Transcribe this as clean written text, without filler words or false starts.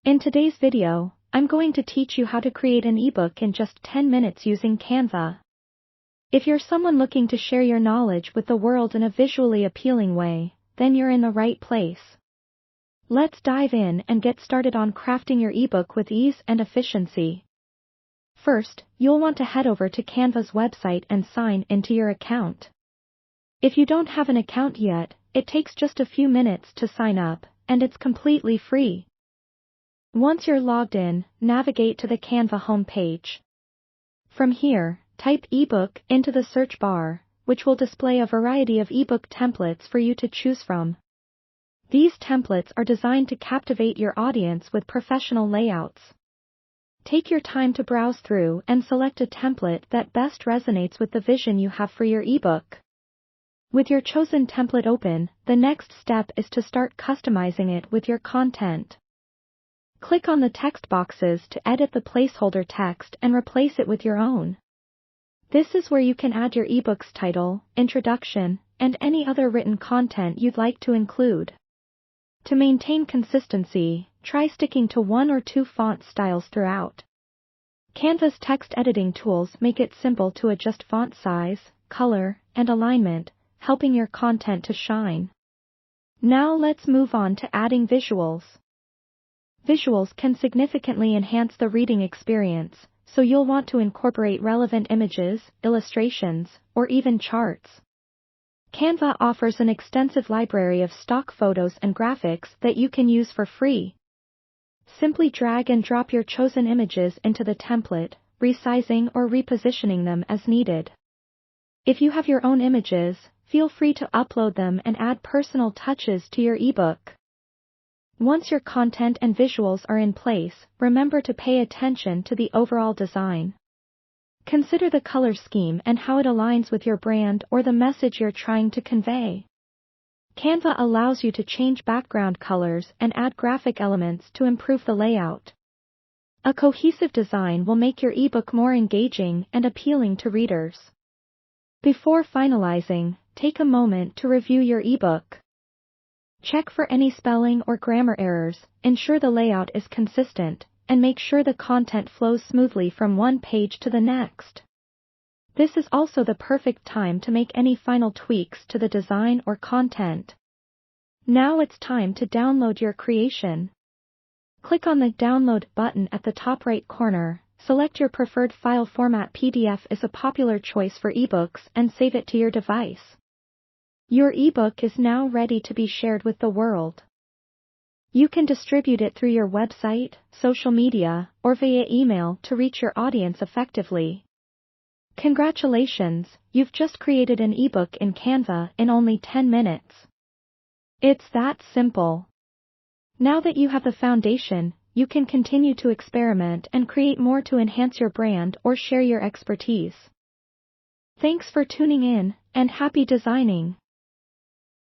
In today's video, I'm going to teach you how to create an ebook in just 10 minutes using Canva. If you're someone looking to share your knowledge with the world in a visually appealing way, then you're in the right place. Let's dive in and get started on crafting your ebook with ease and efficiency. First, you'll want to head over to Canva's website and sign into your account. If you don't have an account yet, it takes just a few minutes to sign up, and it's completely free. Once you're logged in, navigate to the Canva homepage. From here, type ebook into the search bar, which will display a variety of ebook templates for you to choose from. These templates are designed to captivate your audience with professional layouts. Take your time to browse through and select a template that best resonates with the vision you have for your ebook. With your chosen template open, the next step is to start customizing it with your content. Click on the text boxes to edit the placeholder text and replace it with your own. This is where you can add your ebook's title, introduction, and any other written content you'd like to include. To maintain consistency, try sticking to one or two font styles throughout. Canva's text editing tools make it simple to adjust font size, color, and alignment, helping your content to shine. Now let's move on to adding visuals. Visuals can significantly enhance the reading experience, so you'll want to incorporate relevant images, illustrations, or even charts. Canva offers an extensive library of stock photos and graphics that you can use for free. Simply drag and drop your chosen images into the template, resizing or repositioning them as needed. If you have your own images, feel free to upload them and add personal touches to your ebook. Once your content and visuals are in place, remember to pay attention to the overall design. Consider the color scheme and how it aligns with your brand or the message you're trying to convey. Canva allows you to change background colors and add graphic elements to improve the layout. A cohesive design will make your ebook more engaging and appealing to readers. Before finalizing, take a moment to review your ebook. Check for any spelling or grammar errors, ensure the layout is consistent, and make sure the content flows smoothly from one page to the next. This is also the perfect time to make any final tweaks to the design or content. Now it's time to download your creation. Click on the Download button at the top right corner, select your preferred file format. PDF is a popular choice for ebooks, and save it to your device. Your ebook is now ready to be shared with the world. You can distribute it through your website, social media, or via email to reach your audience effectively. Congratulations, you've just created an ebook in Canva in only 10 minutes. It's that simple. Now that you have the foundation, you can continue to experiment and create more to enhance your brand or share your expertise. Thanks for tuning in, and happy designing.